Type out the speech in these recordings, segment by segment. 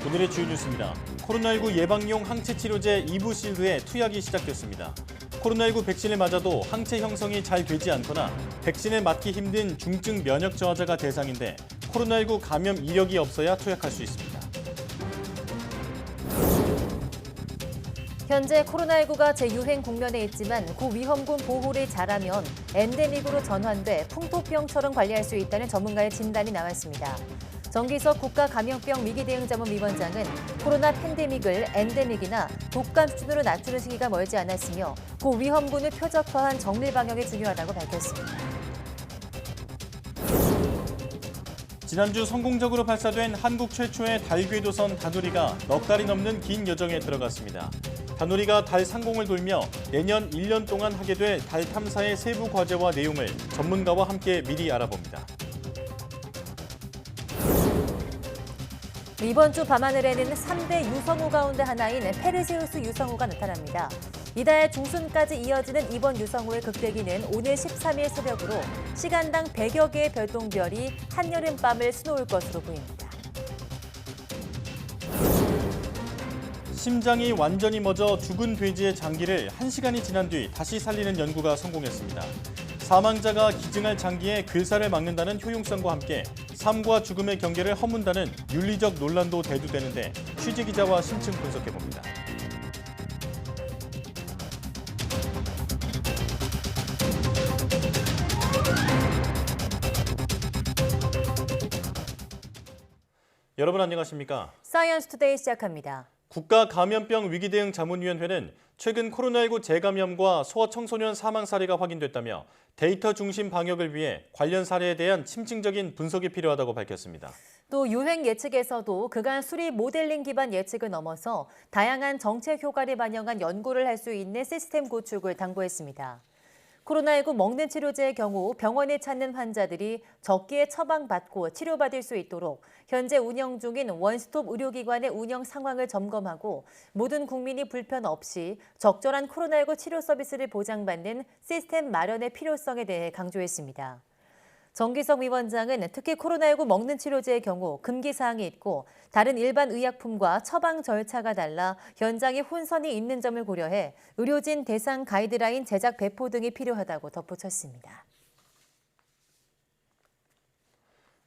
오늘의 주요 뉴스입니다. 코로나19 예방용 항체 치료제 이부실드의 투약이 시작됐습니다. 코로나19 백신을 맞아도 항체 형성이 잘 되지 않거나 백신에 맞기 힘든 중증 면역 저하자가 대상인데 코로나19 감염 이력이 없어야 투약할 수 있습니다. 현재 코로나19가 재유행 국면에 있지만 고위험군 보호를 잘하면 엔데믹으로 전환돼 풍토병처럼 관리할 수 있다는 전문가의 진단이 나왔습니다. 정기석 국가감염병 위기대응자문위원장은 코로나 팬데믹을 엔데믹이나 독감 수준으로 낮추는 시기가 멀지 않았으며 고위험군을 표적화한 정밀 방역이 중요하다고 밝혔습니다. 지난주 성공적으로 발사된 한국 최초의 달 궤도선 다누리가 넉 달이 넘는 긴 여정에 들어갔습니다. 다누리가 달 상공을 돌며 내년 1년 동안 하게 될 달 탐사의 세부 과제와 내용을 전문가와 함께 미리 알아봅니다. 이번 주 밤하늘에는 3대 유성우 가운데 하나인 페르세우스 유성우가 나타납니다. 이달 중순까지 이어지는 이번 유성우의 극대기는 오늘 13일 새벽으로 시간당 100여 개의 별똥별이 한여름밤을 수놓을 것으로 보입니다. 심장이 완전히 멎어 죽은 돼지의 장기를 1시간이 지난 뒤 다시 살리는 연구가 성공했습니다. 사망자가 기증할 장기에 글살을 막는다는 효용성과 함께 삶과 죽음의 경계를 허문다는 윤리적 논란도 대두되는데 취재기자와 심층 분석해봅니다. 여러분 안녕하십니까? 사이언스 투데이 시작합니다. 국가감염병 위기대응자문위원회는 최근 코로나19 재감염과 소아청소년 사망 사례가 확인됐다며 데이터 중심 방역을 위해 관련 사례에 대한 심층적인 분석이 필요하다고 밝혔습니다. 또 유행 예측에서도 그간 수리 모델링 기반 예측을 넘어서 다양한 정책 효과를 반영한 연구를 할 수 있는 시스템 구축을 당부했습니다. 코로나19 먹는 치료제의 경우 병원에 찾는 환자들이 적기에 처방받고 치료받을 수 있도록 현재 운영 중인 원스톱 의료기관의 운영 상황을 점검하고 모든 국민이 불편 없이 적절한 코로나19 치료 서비스를 보장받는 시스템 마련의 필요성에 대해 강조했습니다. 정기석 위원장은 특히 코로나19 먹는 치료제의 경우 금기 사항이 있고 다른 일반 의약품과 처방 절차가 달라 현장에 혼선이 있는 점을 고려해 의료진 대상 가이드라인 제작 배포 등이 필요하다고 덧붙였습니다.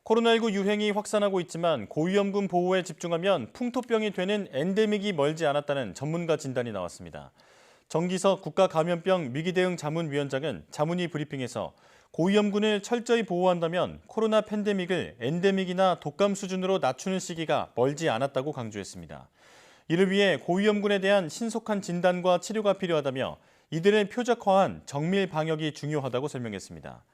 코로나19 유행이 확산하고 있지만 고위험군 보호에 집중하면 풍토병이 되는 엔데믹이 멀지 않았다는 전문가 진단이 나왔습니다. 정기석 국가감염병 위기대응자문위원장은 자문위 브리핑에서 고위험군을 철저히 보호한다면 코로나 팬데믹을 엔데믹이나 독감 수준으로 낮추는 시기가 멀지 않았다고 강조했습니다. 이를 위해 고위험군에 대한 신속한 진단과 치료가 필요하다며 이들을 표적화한 정밀 방역이 중요하다고 설명했습니다.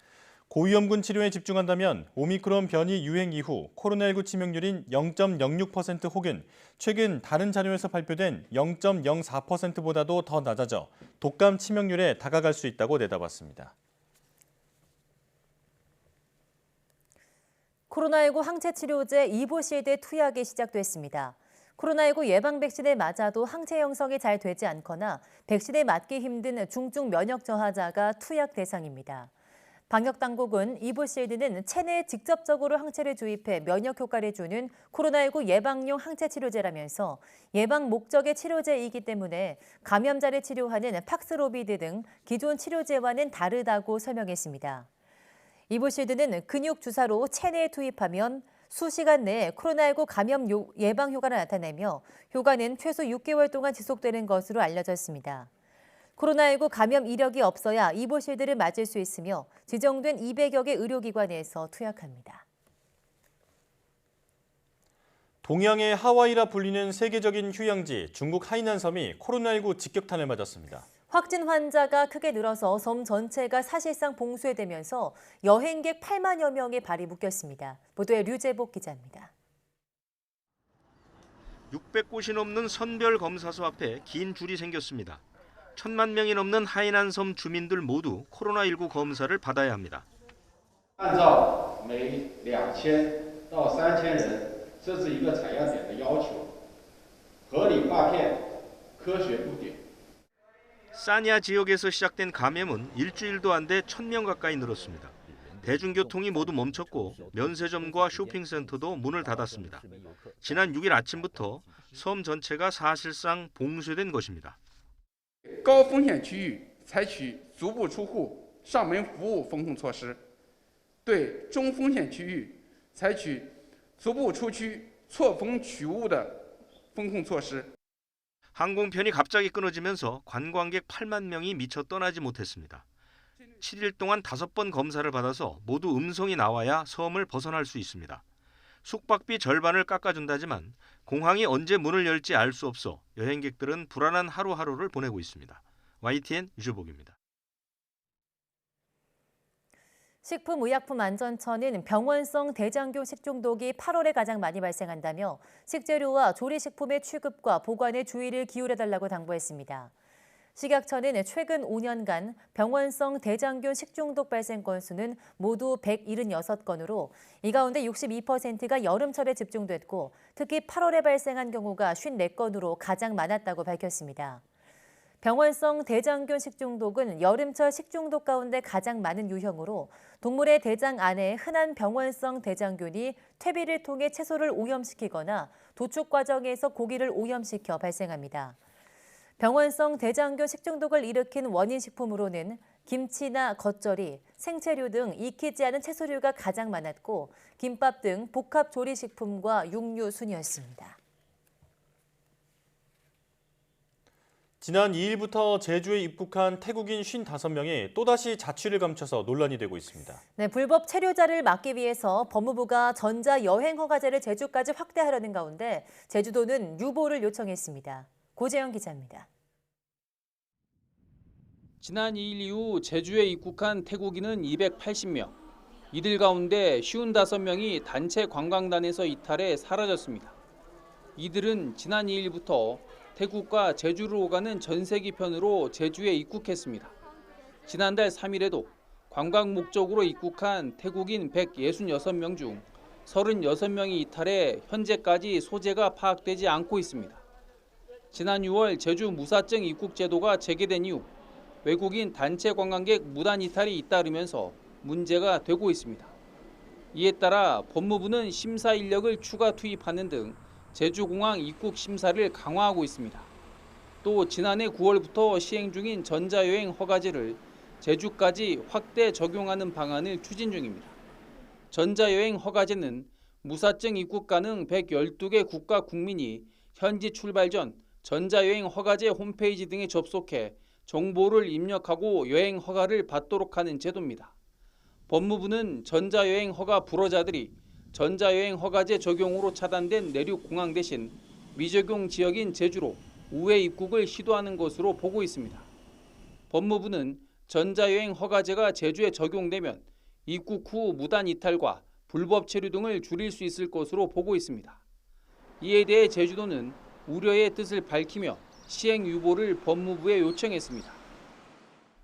고위험군 치료에 집중한다면 오미크론 변이 유행 이후 코로나19 치명률인 0.06% 혹은 최근 다른 자료에서 발표된 0.04%보다도 더 낮아져 독감 치명률에 다가갈 수 있다고 내다봤습니다. 코로나19 항체 치료제 이보실드 투약이 시작됐습니다. 코로나19 예방 백신을 맞아도 항체 형성이 잘 되지 않거나 백신에 맞기 힘든 중증 면역 저하자가 투약 대상입니다. 방역당국은 이보실드는 체내에 직접적으로 항체를 주입해 면역 효과를 주는 코로나19 예방용 항체 치료제라면서 예방 목적의 치료제이기 때문에 감염자를 치료하는 팍스로비드 등 기존 치료제와는 다르다고 설명했습니다. 이보실드는 근육 주사로 체내에 투입하면 수시간 내에 코로나19 감염 예방 효과를 나타내며 효과는 최소 6개월 동안 지속되는 것으로 알려졌습니다. 코로나19 감염 이력이 없어야 이보실드를 맞을 수 있으며 지정된 200여 개 의료기관에서 투약합니다. 동양의 하와이라 불리는 세계적인 휴양지 중국 하이난섬이 코로나19 직격탄을 맞았습니다. 확진 환자가 크게 늘어서 섬 전체가 사실상 봉쇄되면서 여행객 8만여 명의 발이 묶였습니다. 보도에 류재복 기자입니다. 600곳이 넘는 선별 검사소 앞에 긴 줄이 생겼습니다. 1,000만 명이 넘는 하이난섬 주민들 모두 코로나19 검사를 받아야 합니다. 按照每2000到3000人设置一个采样点的要求，合理划片，科学布点。 사냐 지역에서 시작된 감염은 일주일도 안 돼 1,000명 가까이 늘었습니다. 대중교통이 모두 멈췄고 면세점과 쇼핑센터도 문을 닫았습니다. 지난 6일 아침부터 섬 전체가 사실상 봉쇄된 것입니다. 高风险区域采取足不出户、上门服务风控措施，对中风险区域采取足不出区、错峰取物的风控措施。 항공편이 갑자기 끊어지면서 관광객 8만 명이 미처 떠나지 못했습니다. 7일 동안 5번 검사를 받아서 모두 음성이 나와야 섬을 벗어날 수 있습니다. 숙박비 절반을 깎아준다지만 공항이 언제 문을 열지 알 수 없어 여행객들은 불안한 하루하루를 보내고 있습니다. YTN 유주복입니다. 식품의약품안전처는 병원성 대장균 식중독이 8월에 가장 많이 발생한다며 식재료와 조리식품의 취급과 보관에 주의를 기울여달라고 당부했습니다. 식약처는 최근 5년간 병원성 대장균 식중독 발생 건수는 모두 176건으로 이 가운데 62%가 여름철에 집중됐고 특히 8월에 발생한 경우가 54건으로 가장 많았다고 밝혔습니다. 병원성 대장균 식중독은 여름철 식중독 가운데 가장 많은 유형으로 동물의 대장 안에 흔한 병원성 대장균이 퇴비를 통해 채소를 오염시키거나 도축 과정에서 고기를 오염시켜 발생합니다. 병원성 대장균 식중독을 일으킨 원인 식품으로는 김치나 겉절이, 생채류 등 익히지 않은 채소류가 가장 많았고 김밥 등 복합 조리식품과 육류 순이었습니다. 지난 2일부터 제주에 입국한 태국인 55명이 또다시 자취를 감춰서 논란이 되고 있습니다. 네, 불법 체류자를 막기 위해서 법무부가 전자여행허가제를 제주까지 확대하려는 가운데 제주도는 유보를 요청했습니다. 고재영 기자입니다. 지난 2일 이후 제주에 입국한 태국인은 280명. 이들 가운데 55명이 단체 관광단에서 이탈해 사라졌습니다. 이들은 지난 2일부터 태국과 제주를 오가는 전세기편으로 제주에 입국했습니다. 지난달 3일에도 관광 목적으로 입국한 태국인 166명 중 36명이 이탈해 현재까지 소재가 파악되지 않고 있습니다. 지난 6월 제주 무사증 입국 제도가 재개된 이후 외국인 단체 관광객 무단 이탈이 잇따르면서 문제가 되고 있습니다. 이에 따라 법무부는 심사 인력을 추가 투입하는 등 제주공항 입국 심사를 강화하고 있습니다. 또 지난해 9월부터 시행 중인 전자여행 허가제를 제주까지 확대 적용하는 방안을 추진 중입니다. 전자여행 허가제는 무사증 입국 가능 112개 국가 국민이 현지 출발 전 전자여행 허가제 홈페이지 등에 접속해 정보를 입력하고 여행 허가를 받도록 하는 제도입니다. 법무부는 전자여행 허가 불허자들이 전자여행 허가제 적용으로 차단된 내륙 공항 대신 미적용 지역인 제주로 우회 입국을 시도하는 것으로 보고 있습니다. 법무부는 전자여행 허가제가 제주에 적용되면 입국 후 무단 이탈과 불법 체류 등을 줄일 수 있을 것으로 보고 있습니다. 이에 대해 제주도는 우려의 뜻을 밝히며 시행 유보를 법무부에 요청했습니다.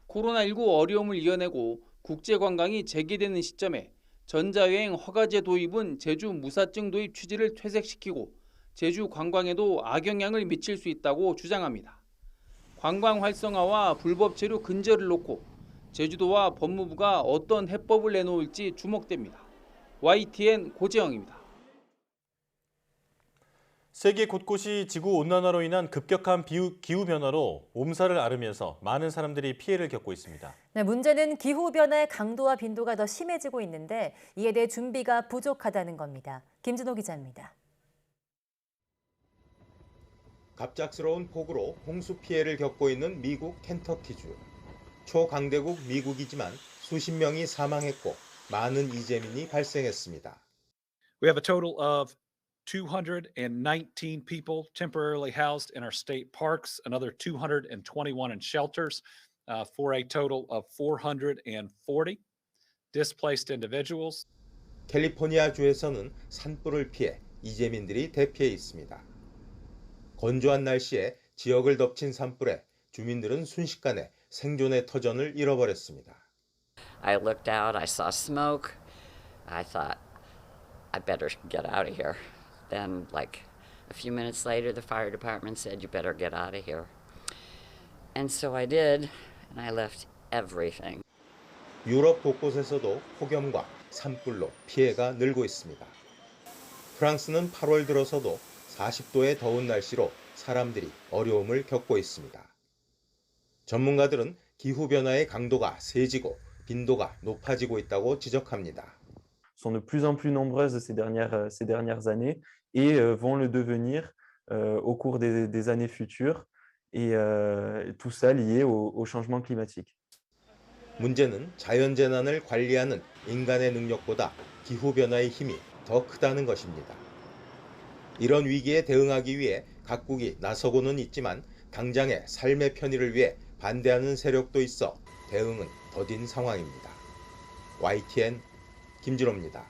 코로나19 어려움을 이겨내고 국제관광이 재개되는 시점에 전자여행 허가제 도입은 제주 무사증 도입 취지를 퇴색시키고 제주 관광에도 악영향을 미칠 수 있다고 주장합니다. 관광 활성화와 불법 체류 근절을 놓고 제주도와 법무부가 어떤 해법을 내놓을지 주목됩니다. YTN 고재영입니다. 세계 곳곳이 지구온난화로 인한 급격한 기후변화로 몸살을 앓으면서 많은 사람들이 피해를 겪고 있습니다. 네, 문제는 기후변화의 강도와 빈도가 더 심해지고 있는데 이에 대해 준비가 부족하다는 겁니다. 김진호 기자입니다. 갑작스러운 폭우로 홍수 피해를 겪고 있는 미국 켄터키주. 초강대국 미국이지만 수십 명이 사망했고 많은 이재민이 발생했습니다. We have a total of 219 people temporarily housed in our state parks, another 221 in shelters, for a total of 440 displaced individuals. 캘리포니아주에서는 산불을 피해 이재민들이 대피해 있습니다. 건조한 날씨에 지역을 덮친 산불에 주민들은 순식간에 생존의 터전을 잃어버렸습니다. I looked out, I saw smoke. I thought, I better get out of here. Then, like a few minutes later, the fire department said, you better get out of here. And so I did, and I left everything. 유럽 곳곳에서도 폭염과 산불로 피해가 늘고 있습니다. 프랑스는 8월 들어서도 40도의 더운 날씨로 사람들이 어려움을 겪고 있습니다. 전문가들은 기후변화의 강도가 세지고 빈도가 높아지고 있다고 지적합니다. sont de plus en plus nombreuses ces dernières années et vont le devenir au cours des années futures et tout ça lié au changement climatique. 문제는 자연재난을 관리하는 인간의 능력보다 기후변화의 힘이 더 크다는 것입니다. 이런 위기에 대응하기 위해 각국이 나서고는 있지만 당장의 삶의 편의를 위해 반대하는 세력도 있어 대응은 더딘 상황입니다. YTN 김진호입니다.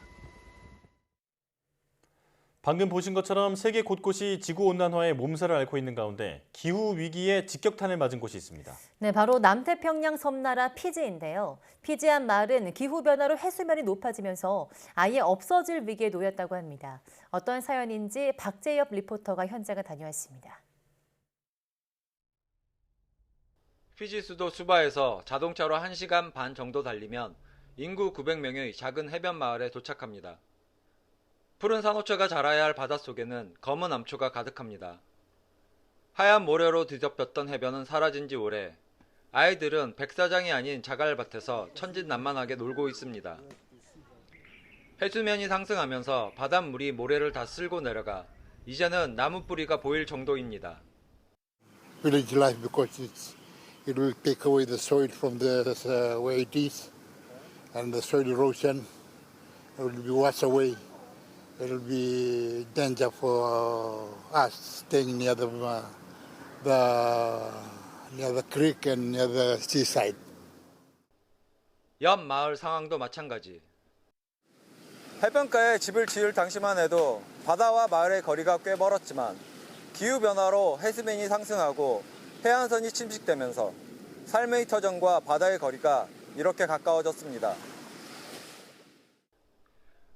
방금 보신 것처럼 세계 곳곳이 지구온난화의 몸살을 앓고 있는 가운데 기후위기에 직격탄을 맞은 곳이 있습니다. 네, 바로 남태평양 섬나라 피지인데요. 피지한 마을은 기후변화로 해수면이 높아지면서 아예 없어질 위기에 놓였다고 합니다. 어떤 사연인지 박재엽 리포터가 현장을 다녀왔습니다. 피지 수도 수바에서 자동차로 1시간 반 정도 달리면 인구 900명의 작은 해변 마을에 도착합니다. 푸른 산호초가 자라야 할 바닷속에는 검은 암초가 가득합니다. 하얀 모래로 뒤덮였던 해변은 사라진 지 오래. 아이들은 백사장이 아닌 자갈밭에서 천진난만하게 놀고 있습니다. 해수면이 상승하면서 바닷물이 모래를 다 쓸고 내려가 이제는 나무 뿌리가 보일 정도입니다. Village life because it will take away the soil from the where it is, and the soil erosion will be washed away. It will be danger for us staying near the creek and near the seaside. 옆 마을 상황도 마찬가지. 해변가에 집을 지을 당시만 해도 바다와 마을의 거리가 꽤 멀었지만 기후변화로 해수면이 상승하고 해안선이 침식되면서 삶의 터전과 바다의 거리가 이렇게 가까워졌습니다.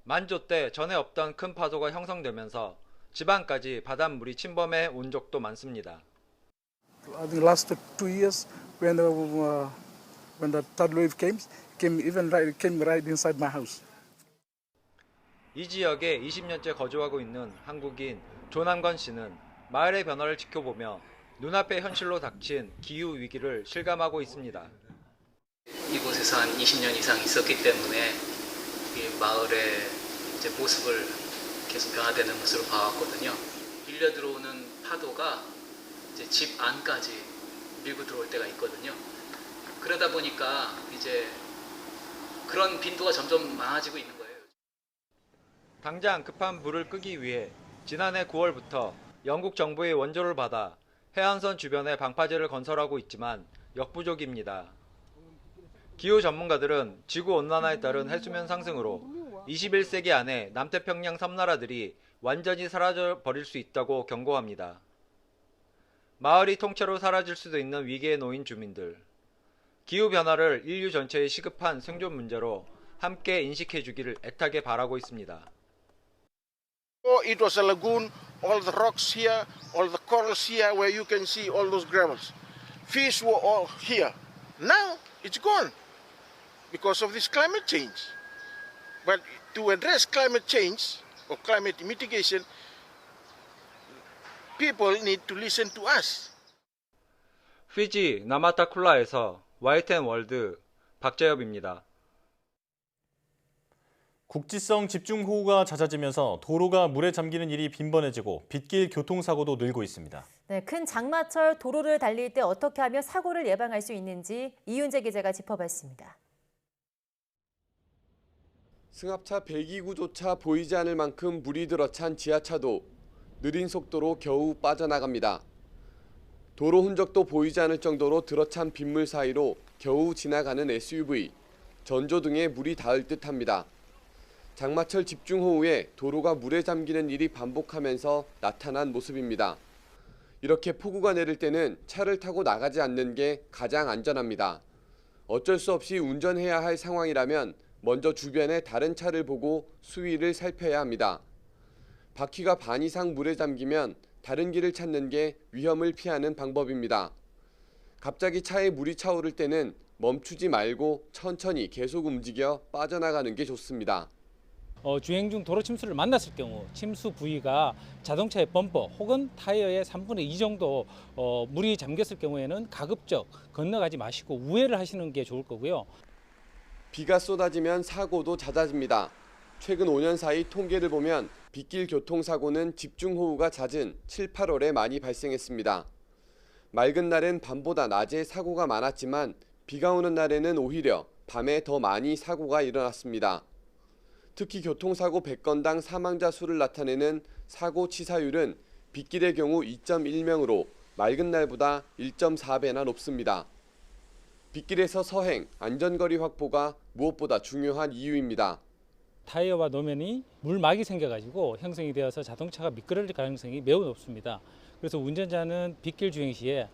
만조 때 전에 없던 큰 파도가 형성되면서 지방까지 바닷물이 침범해 온 적도 많습니다. I think last 2 years when the third wave came right inside my house. 이 지역에 20년째 거주하고 있는 한국인 조남건 씨는 마을의 변화를 지켜보며 눈앞의 현실로 닥친 기후 위기를 실감하고 있습니다. 이곳에서 한 20년 이상 있었기 때문에 이 마을의 이제 모습을 계속 변화되는 모습을 봐왔거든요. 밀려 들어오는 파도가 이제 집 안까지 밀고 들어올 때가 있거든요. 그러다 보니까 이제 그런 빈도가 점점 많아지고 있는 거예요. 당장 급한 불을 끄기 위해 지난해 9월부터 영국 정부의 원조를 받아 해안선 주변에 방파제를 건설하고 있지만 역부족입니다. 기후 전문가들은 지구온난화에 따른 해수면 상승으로 21세기 안에 남태평양 섬나라들이 완전히 사라져버릴 수 있다고 경고합니다. 마을이 통째로 사라질 수도 있는 위기에 놓인 주민들. 기후변화를 인류 전체의 시급한 생존 문제로 함께 인식해주기를 애타게 바라고 있습니다. It was a lagoon, all the rocks here, all the corals here where you can see all those gravels. Fish were all here. Now it's gone because of this climate change. But to address climate change or climate mitigation, people need to listen to us. 피지 나마타쿨라에서 YTN 월드 박재엽입니다. 국지성 집중호우가 잦아지면서 도로가 물에 잠기는 일이 빈번해지고 빗길 교통사고도 늘고 있습니다. 네, 큰 장마철 도로를 달릴 때 어떻게 하면 사고를 예방할 수 있는지 이윤재 기자가 짚어봤습니다. 승합차 배기구조차 보이지 않을 만큼 물이 들어찬 지하차도 느린 속도로 겨우 빠져나갑니다. 도로 흔적도 보이지 않을 정도로 들어찬 빗물 사이로 겨우 지나가는 SUV, 전조등에 물이 닿을 듯합니다. 장마철 집중호우에 도로가 물에 잠기는 일이 반복하면서 나타난 모습입니다. 이렇게 폭우가 내릴 때는 차를 타고 나가지 않는 게 가장 안전합니다. 어쩔 수 없이 운전해야 할 상황이라면 먼저 주변의 다른 차를 보고 수위를 살펴야 합니다. 바퀴가 반 이상 물에 잠기면 다른 길을 찾는 게 위험을 피하는 방법입니다. 갑자기 차에 물이 차오를 때는 멈추지 말고 천천히 계속 움직여 빠져나가는 게 좋습니다. 주행 중 도로 침수를 만났을 경우 침수 부위가 자동차의 범퍼 혹은 타이어의 3분의 2 정도 물이 잠겼을 경우에는 가급적 건너가지 마시고 우회를 하시는 게 좋을 거고요. 비가 쏟아지면 사고도 잦아집니다. 최근 5년 사이 통계를 보면 빗길 교통사고는 집중호우가 잦은 7, 8월에 많이 발생했습니다. 맑은 날엔 밤보다 낮에 사고가 많았지만 비가 오는 날에는 오히려 밤에 더 많이 사고가 일어났습니다. 특히 교통사고 100건당 사망자 수를 나타내는 사고 치사율은 빗길의 경우 2.1명으로 맑은 날보다 1.4배나 높습니다. 빗길에서 서행, 안전거리 확보가 무엇보다 중요한 이유입니다. 타이어와 노면이 물막이 생겨가지고 형성이 되어서 자동차가 미끄러질 가능성이 매우 높습니다. 그래서 운전자는 빗길 주행 시에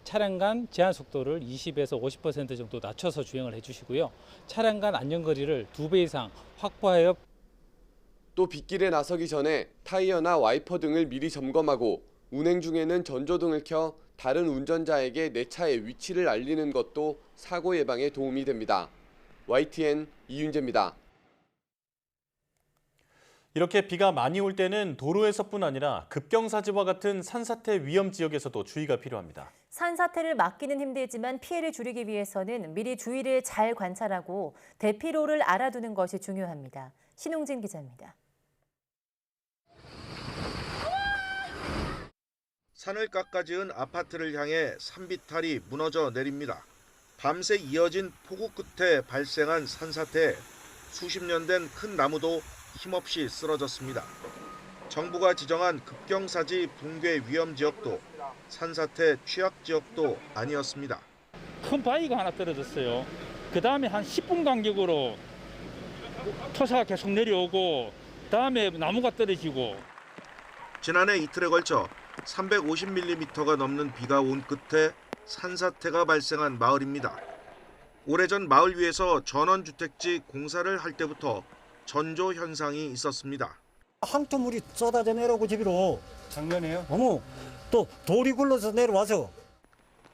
차량 간 제한 속도를 20에서 50% 정도 낮춰서 주행을 해주시고요. 차량 간 안전거리를 2배 이상 확보하여 또 빗길에 나서기 전에 타이어나 와이퍼 등을 미리 점검하고 운행 중에는 전조등을 켜 다른 운전자에게 내 차의 위치를 알리는 것도 사고 예방에 도움이 됩니다. YTN 이윤재입니다. 이렇게 비가 많이 올 때는 도로에서뿐 아니라 급경사지와 같은 산사태 위험 지역에서도 주의가 필요합니다. 산사태를 막기는 힘들지만 피해를 줄이기 위해서는 미리 주위를 잘 관찰하고 대피로를 알아두는 것이 중요합니다. 신웅진 기자입니다. 산을 깎아 지은 아파트를 향해 산비탈이 무너져 내립니다. 밤새 이어진 폭우 끝에 발생한 산사태에 수십 년 된 큰 나무도 힘없이 쓰러졌습니다. 정부가 지정한 급경사지 붕괴 위험 지역도 산사태 취약 지역도 아니었습니다. 큰 바위가 하나 떨어졌어요. 그 다음에 한 10분 간격으로 토사가 계속 내려오고 다음에 나무가 떨어지고. 지난해 이틀에 걸쳐 350mm가 넘는 비가 온 끝에 산사태가 발생한 마을입니다. 오래전 마을 위에서 전원주택지 공사를 할 때부터 전조 현상이 있었습니다. 황토물이 쏟아져 내려오고 집으로 작년에요? 어머, 또 돌이 굴러서 내려와서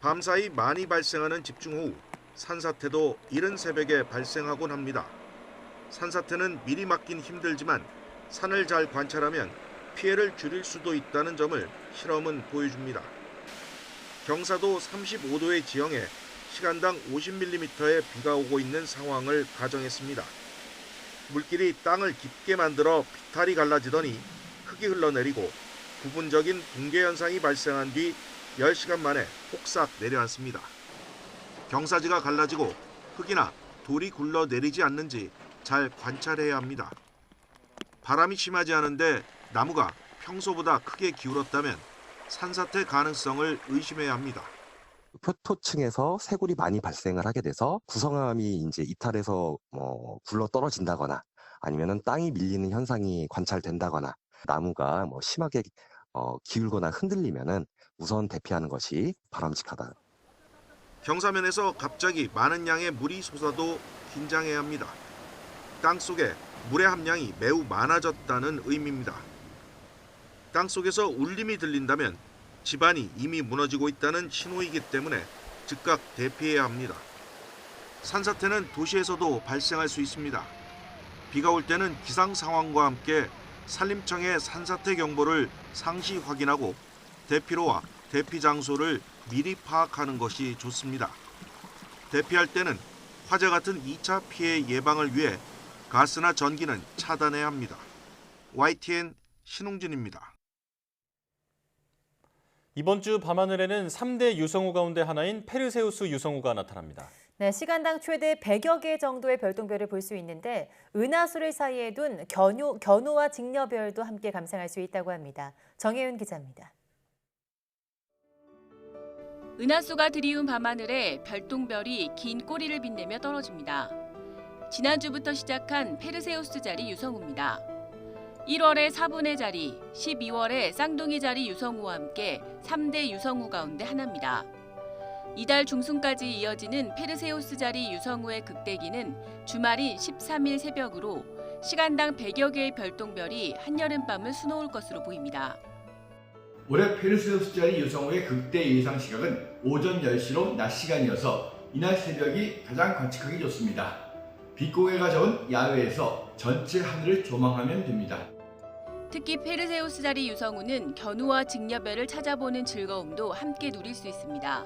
밤사이 많이 발생하는 집중호우, 산사태도 이른 새벽에 발생하곤 합니다. 산사태는 미리 막긴 힘들지만 산을 잘 관찰하면 피해를 줄일 수도 있다는 점을 실험은 보여줍니다. 경사도 35도의 지형에 시간당 50mm의 비가 오고 있는 상황을 가정했습니다. 물길이 땅을 깊게 만들어 비탈이 갈라지더니 흙이 흘러내리고 부분적인 붕괴 현상이 발생한 뒤 10시간 만에 폭삭 내려앉습니다. 경사지가 갈라지고 흙이나 돌이 굴러내리지 않는지 잘 관찰해야 합니다. 바람이 심하지 않은데 나무가 평소보다 크게 기울었다면 산사태 가능성을 의심해야 합니다. 표토층에서 새굴이 많이 발생을 하게 돼서 구성함이 이제 이탈해서 굴러 떨어진다거나 아니면은 땅이 밀리는 현상이 관찰된다거나 나무가 심하게 기울거나 흔들리면은 우선 대피하는 것이 바람직하다. 경사면에서 갑자기 많은 양의 물이 솟아도 긴장해야 합니다. 땅 속에 물의 함량이 매우 많아졌다는 의미입니다. 땅 속에서 울림이 들린다면 집안이 이미 무너지고 있다는 신호이기 때문에 즉각 대피해야 합니다. 산사태는 도시에서도 발생할 수 있습니다. 비가 올 때는 기상 상황과 함께 산림청의 산사태 경보를 상시 확인하고 대피로와 대피 장소를 미리 파악하는 것이 좋습니다. 대피할 때는 화재 같은 2차 피해 예방을 위해 가스나 전기는 차단해야 합니다. YTN 신웅진입니다. 이번 주 밤하늘에는 3대 유성우 가운데 하나인 페르세우스 유성우가 나타납니다. 네, 시간당 최대 100여 개 정도의 별똥별을 볼 수 있는데 은하수를 사이에 둔 견우와 직녀별도 함께 감상할 수 있다고 합니다. 정혜윤 기자입니다. 은하수가 드리운 밤하늘에 별똥별이 긴 꼬리를 빛내며 떨어집니다. 지난주부터 시작한 페르세우스 자리 유성우입니다. 1월에 사분의 자리, 12월에 쌍둥이 자리 유성우와 함께 3대 유성우 가운데 하나입니다. 이달 중순까지 이어지는 페르세우스 자리 유성우의 극대기는 주말인 13일 새벽으로 시간당 100여 개의 별똥별이 한여름밤을 수놓을 것으로 보입니다. 올해 페르세우스 자리 유성우의 극대 예상 시각은 오전 10시로 낮 시간이어서 이날 새벽이 가장 관측하기 좋습니다. 빛고개가 좋은 야외에서 전체 하늘을 조망하면 됩니다. 특히 페르세우스 자리 유성우는 견우와 직녀별을 찾아보는 즐거움도 함께 누릴 수 있습니다.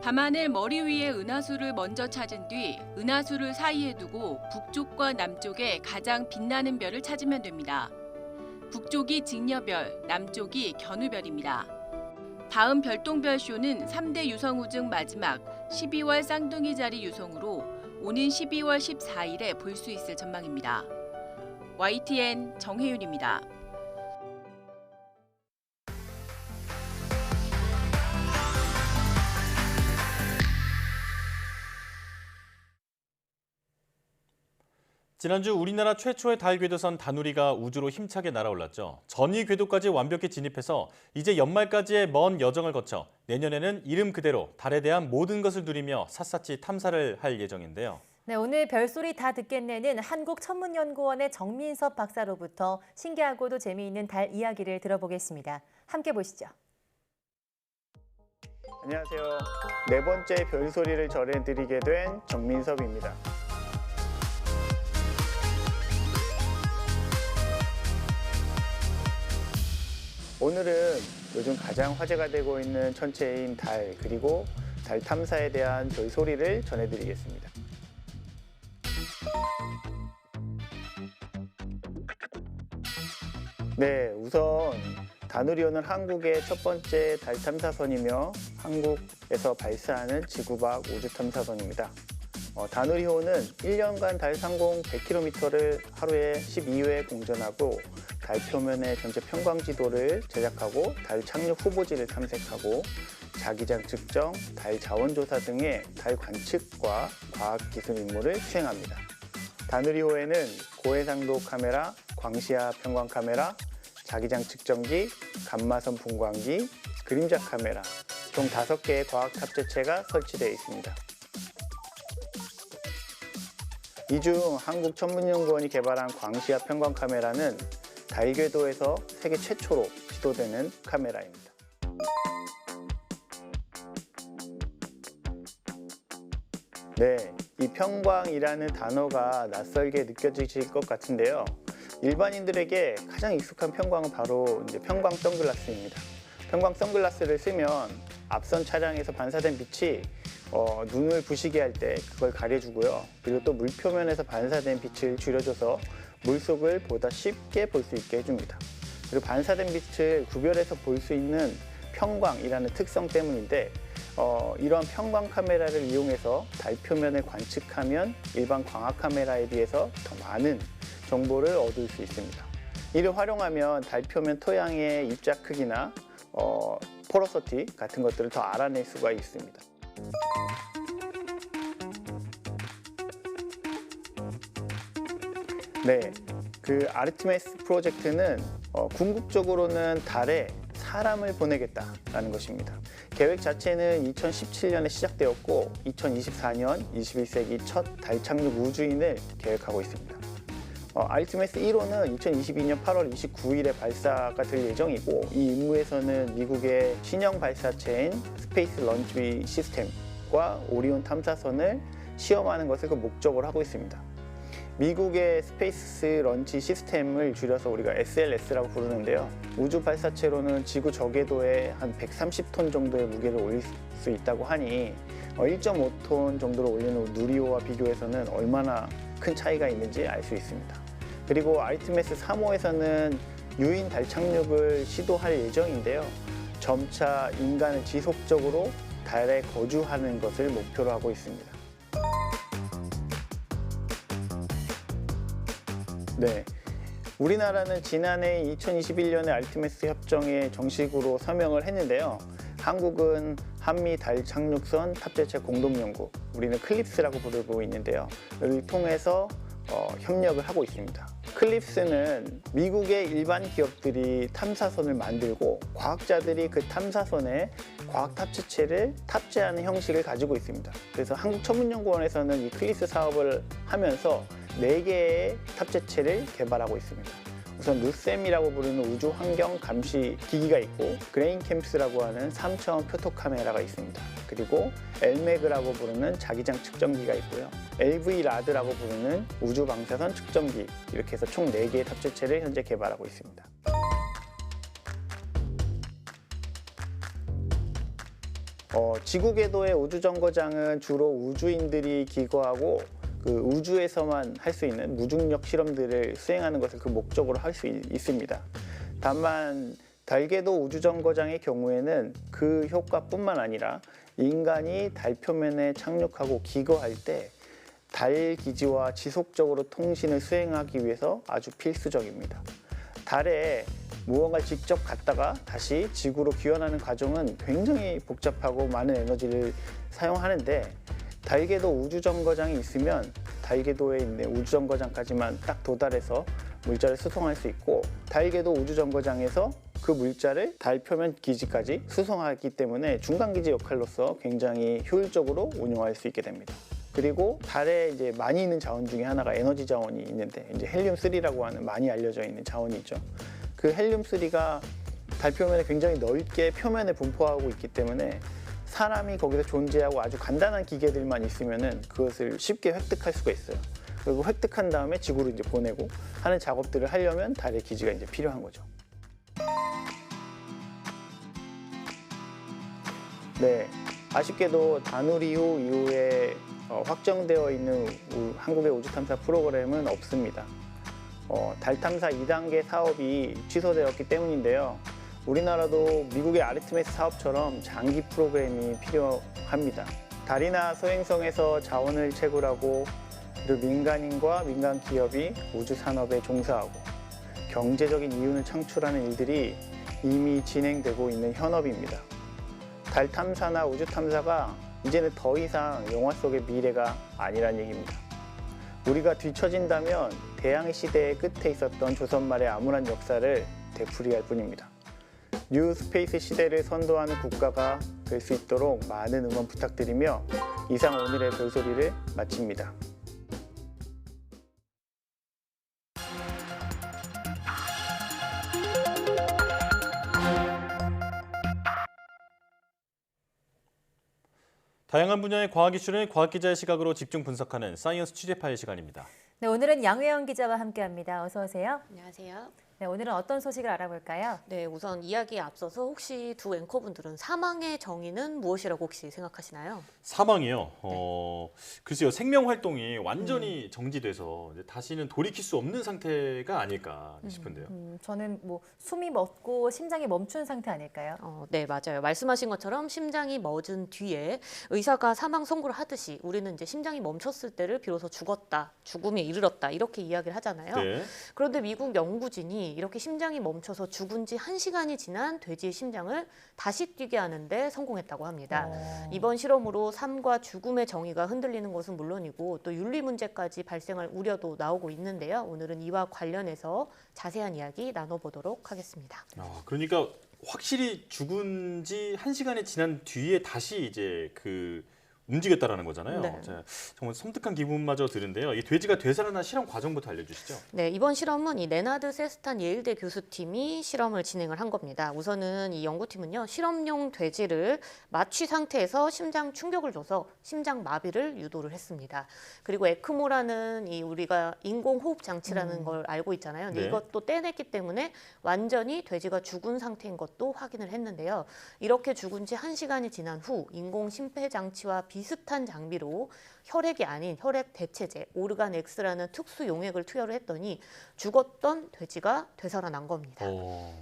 밤하늘 머리 위에 은하수를 먼저 찾은 뒤 은하수를 사이에 두고 북쪽과 남쪽에 가장 빛나는 별을 찾으면 됩니다. 북쪽이 직녀별, 남쪽이 견우별입니다. 다음 별똥별 쇼는 3대 유성우 중 마지막 12월 쌍둥이 자리 유성우로 오는 12월 14일에 볼 수 있을 전망입니다. YTN 정혜윤입니다. 지난주 우리나라 최초의 달 궤도선 다누리가 우주로 힘차게 날아올랐죠. 전이 궤도까지 완벽히 진입해서 이제 연말까지의 먼 여정을 거쳐 내년에는 이름 그대로 달에 대한 모든 것을 누리며 샅샅이 탐사를 할 예정인데요. 네, 오늘 별소리 다 듣겠네는 한국천문연구원의 정민섭 박사로부터 신기하고도 재미있는 달 이야기를 들어보겠습니다. 함께 보시죠. 안녕하세요. 네 번째 별소리를 전해드리게 된 정민섭입니다. 오늘은 요즘 가장 화제가 되고 있는 천체인 달, 그리고 달 탐사에 대한 별소리를 전해드리겠습니다. 네, 우선 다누리호는 한국의 첫 번째 달 탐사선이며 한국에서 발사하는 지구 밖 우주 탐사선입니다. 다누리호는 1년간 달 상공 100km를 하루에 12회 공전하고 달 표면의 전체 평광 지도를 제작하고 달 착륙 후보지를 탐색하고 자기장 측정, 달 자원 조사 등의 달 관측과 과학 기술 임무를 수행합니다. 다누리호에는 고해상도 카메라, 광시야 평광 카메라, 자기장 측정기, 감마선 분광기, 그림자 카메라 총 5개의 과학 탑재체가 설치되어 있습니다. 이 중 한국천문연구원이 개발한 광시야 평광 카메라는 달 궤도에서 세계 최초로 시도되는 카메라입니다. 네, 이 평광이라는 단어가 낯설게 느껴지실 것 같은데요. 일반인들에게 가장 익숙한 평광은 바로 평광 선글라스입니다. 평광 선글라스를 쓰면 앞선 차량에서 반사된 빛이 눈을 부시게 할 때 그걸 가려주고요. 그리고 또 물 표면에서 반사된 빛을 줄여줘서 물속을 보다 쉽게 볼 수 있게 해줍니다. 그리고 반사된 빛을 구별해서 볼 수 있는 평광이라는 특성 때문인데 이러한 평광 카메라를 이용해서 달 표면을 관측하면 일반 광학 카메라에 비해서 더 많은 정보를 얻을 수 있습니다. 이를 활용하면 달 표면 토양의 입자 크기나 포러서티 같은 것들을 더 알아낼 수가 있습니다. 네, 그 아르테미스 프로젝트는 궁극적으로는 달에 사람을 보내겠다라는 것입니다. 계획 자체는 2017년에 시작되었고 2024년 21세기 첫 달 착륙 우주인을 계획하고 있습니다. 아르테미스 1호는 2022년 8월 29일에 발사가 될 예정이고 이 임무에서는 미국의 신형 발사체인 스페이스 런치 시스템과 오리온 탐사선을 시험하는 것을 그 목적으로 하고 있습니다. 미국의 스페이스 런치 시스템을 줄여서 우리가 SLS라고 부르는데요. 우주 발사체로는 지구 저궤도에 한 130톤 정도의 무게를 올릴 수 있다고 하니 1.5톤 정도로 올리는 누리호와 비교해서는 얼마나 큰 차이가 있는지 알 수 있습니다. 그리고 아르테미스 3호에서는 유인 달 착륙을 시도할 예정인데요. 점차 인간을 지속적으로 달에 거주하는 것을 목표로 하고 있습니다. 네, 우리나라는 지난해 2021년에 아르테미스 협정에 정식으로 서명을 했는데요. 한국은 한미 달 착륙선 탑재체 공동연구, 우리는 클립스라고 부르고 있는데요. 이를 통해서 협력을 하고 있습니다. 클립스는 미국의 일반 기업들이 탐사선을 만들고 과학자들이 그 탐사선에 과학 탑재체를 탑재하는 형식을 가지고 있습니다. 그래서 한국천문연구원에서는 이 클립스 사업을 하면서 4개의 탑재체를 개발하고 있습니다. 우선 루셈이라고 부르는 우주 환경 감시 기기가 있고 그레인캠프스라고 하는 3차원 표토 카메라가 있습니다. 그리고 엘메그라고 부르는 자기장 측정기가 있고요. LV-RAD라고 부르는 우주 방사선 측정기, 이렇게 해서 총 4개의 탑재체를 현재 개발하고 있습니다. 지구 궤도의 우주정거장은 주로 우주인들이 기거하고 그 우주에서만 할 수 있는 무중력 실험들을 수행하는 것을 그 목적으로 할 수 있습니다. 다만 달궤도 우주정거장의 경우에는 그 효과뿐만 아니라 인간이 달 표면에 착륙하고 기거할 때 달 기지와 지속적으로 통신을 수행하기 위해서 아주 필수적입니다. 달에 무언가를 직접 갔다가 다시 지구로 귀환하는 과정은 굉장히 복잡하고 많은 에너지를 사용하는데 달궤도 우주정거장이 있으면 달궤도에 있는 우주정거장까지만 딱 도달해서 물자를 수송할 수 있고 달궤도 우주정거장에서 그 물자를 달 표면 기지까지 수송하기 때문에 중간기지 역할로서 굉장히 효율적으로 운용할 수 있게 됩니다. 그리고 달에 이제 많이 있는 자원 중에 하나가 에너지 자원이 있는데 이제 헬륨-3라고 하는 많이 알려져 있는 자원이 있죠. 그 헬륨-3가 달 표면에 굉장히 넓게 표면에 분포하고 있기 때문에 사람이 거기서 존재하고 아주 간단한 기계들만 있으면은 그것을 쉽게 획득할 수가 있어요. 그리고 획득한 다음에 지구로 이제 보내고 하는 작업들을 하려면 달의 기지가 이제 필요한 거죠. 네, 아쉽게도 다누리호 이후에 확정되어 있는 한국의 우주 탐사 프로그램은 없습니다. 달 탐사 2단계 사업이 취소되었기 때문인데요. 우리나라도 미국의 아르테미스 사업처럼 장기 프로그램이 필요합니다. 달이나 소행성에서 자원을 채굴하고 그리고 민간인과 민간 기업이 우주 산업에 종사하고 경제적인 이윤을 창출하는 일들이 이미 진행되고 있는 현업입니다. 달 탐사나 우주 탐사가 이제는 더 이상 영화 속의 미래가 아니란 얘기입니다. 우리가 뒤처진다면 대항해 시대의 끝에 있었던 조선 말의 암울한 역사를 되풀이할 뿐입니다. 뉴 스페이스 시대를 선도하는 국가가 될 수 있도록 많은 응원 부탁드리며 이상 오늘의 별소리를 마칩니다. 다양한 분야의 과학 이슈를 과학기자의 시각으로 집중 분석하는 사이언스 취재 파일 시간입니다. 네, 오늘은 양회영 기자와 함께합니다. 어서 오세요. 안녕하세요. 네, 오늘은 어떤 소식을 알아볼까요? 네, 우선 이야기에 앞서서 혹시 두 앵커분들은 사망의 정의는 무엇이라고 혹시 생각하시나요? 사망이요. 글쎄요, 생명 활동이 완전히 정지돼서 이제 다시는 돌이킬 수 없는 상태가 아닐까 싶은데요. 저는 뭐 숨이 멎고 심장이 멈춘 상태 아닐까요? 네, 맞아요. 말씀하신 것처럼 심장이 멎은 뒤에 의사가 사망 선고를 하듯이 우리는 이제 심장이 멈췄을 때를 비로소 죽었다, 죽음에 이르렀다 이렇게 이야기를 하잖아요. 네. 그런데 미국 연구진이 이렇게 심장이 멈춰서 죽은 지 1시간이 지난 돼지의 심장을 다시 뛰게 하는데 성공했다고 합니다. 이번 실험으로 삶과 죽음의 정의가 흔들리는 것은 물론이고 또 윤리 문제까지 발생할 우려도 나오고 있는데요. 오늘은 이와 관련해서 자세한 이야기 나눠보도록 하겠습니다. 그러니까 확실히 죽은 지 1시간이 지난 뒤에 다시 이제 움직였다라는 거잖아요. 네. 정말 섬뜩한 기분마저 드는데요. 이 돼지가 되살아난 실험 과정부터 알려주시죠. 네, 이번 실험은 이 레나드 세스탄 예일대 교수팀이 실험을 진행을 한 겁니다. 우선은 이 연구팀은요, 실험용 돼지를 마취 상태에서 심장 충격을 줘서 심장 마비를 유도를 했습니다. 그리고 에크모라는 우리가 인공호흡 장치라는 걸 알고 있잖아요. 근데 네. 이것도 떼냈기 때문에 완전히 돼지가 죽은 상태인 것도 확인을 했는데요. 이렇게 죽은 지 1시간이 지난 후 인공 심폐 장치와 비슷한 장비로 혈액이 아닌 혈액 대체제 오르간 X라는 특수 용액을 투여를 했더니 죽었던 돼지가 되살아난 겁니다.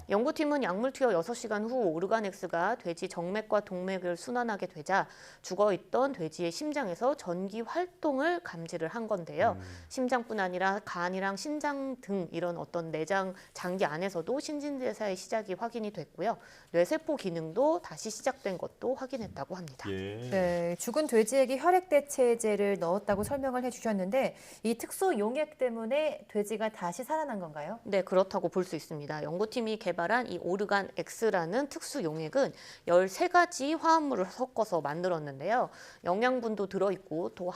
연구팀은 약물 투여 6시간 후 오르간 X가 돼지 정맥과 동맥을 순환하게 되자 죽어있던 돼지의 심장에서 전기 활동을 감지를 한 건데요. 심장뿐 아니라 간이랑 신장 등 이런 어떤 내장 장기 안에서도 신진대사의 시작이 확인이 됐고요. 뇌세포 기능도 다시 시작된 것도 확인했다고 합니다. 네, 죽은 돼지에게 혈액 대체제를 넣었다고 설명을 해주셨는데 이 특수 용액 때문에 돼지가 다시 살아난 건가요? 네, 그렇다고 볼 수 있습니다. 연구팀이 개발한 이 오르간 X라는 특수 용액은 13가지 화합물을 섞어서 만들었는데요. 영양분도 들어있고 또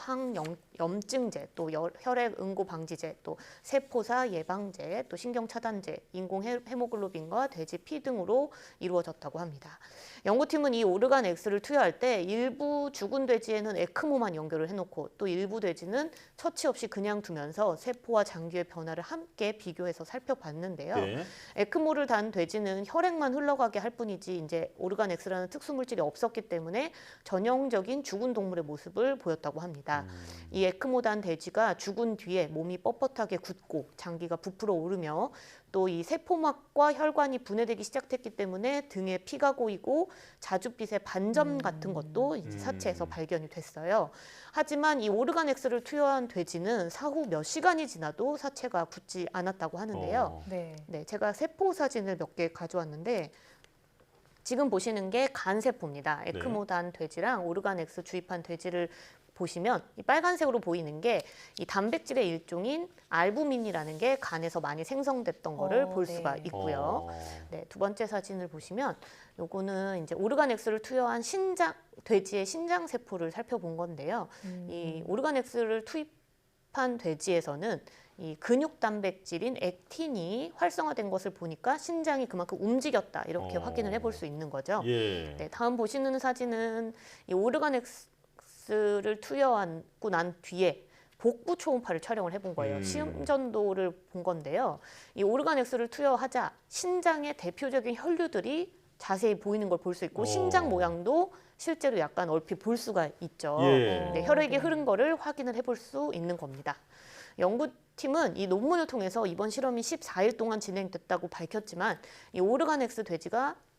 염증제, 또 혈액 응고 방지제, 또 세포사 예방제, 또 신경 차단제, 인공 헤모글로빈과 돼지 피 등으로 이루어졌다고 합니다. 연구팀은 이 오르간 X를 투여할 때 일부 죽은 돼지에는 에크모만 연결을 해놓고 또 일부 돼지는 처치 없이 그냥 두면서 세포와 장기의 변화를 함께 비교해서 살펴봤는데요. 네. 에크모를 단 돼지는 혈액만 흘러가게 할 뿐이지 이제 오르간 X라는 특수 물질이 없었기 때문에 전형적인 죽은 동물의 모습을 보였다고 합니다. 이 에크모 단 돼지가 죽은 뒤에 몸이 뻣뻣하게 굳고 장기가 부풀어 오르며 또 이 세포막과 혈관이 분해되기 시작했기 때문에 등에 피가 고이고 자줏빛의 반점 같은 것도 이제 사체에서 발견이 됐어요. 하지만 이 오르간 X를 투여한 돼지는 사후 몇 시간이 지나도 사체가 굳지 않았다고 하는데요. 네, 제가 세포 사진을 몇 개 가져왔는데 지금 보시는 게 간 세포입니다. 에크모 단 돼지랑 오르간 X 주입한 돼지를 보시면 이 빨간색으로 보이는 게 이 단백질의 일종인 알부민이라는 게 간에서 많이 생성됐던 거를 볼 수가 있고요. 네, 두 번째 사진을 보시면 요거는 이제 오르간 X를 투여한 돼지의 신장 세포를 살펴본 건데요. 이 오르간 X를 투입한 돼지에서는 이 근육 단백질인 액틴이 활성화된 것을 보니까 신장이 그만큼 움직였다 이렇게 확인을 해볼 수 있는 거죠. 예. 네, 다음 보시는 사진은 이 오르간 X를 투여하고 난 뒤에 복부 초음파를 촬영을 해본 거예요. 심전도를 본 건데요. 이 오르간 X를 투여하자 신장의 대표적인 혈류들이 자세히 보이는 걸 볼 수 있고 신장 모양도 실제로 약간 얼핏 볼 수가 있죠. 예. 네, 혈액이 흐른 거를 확인을 해볼 수 있는 겁니다. 연구팀은 이 논문을 통해서 이번 실험이 14일 동안 진행됐다고 밝혔지만 이 오르간 X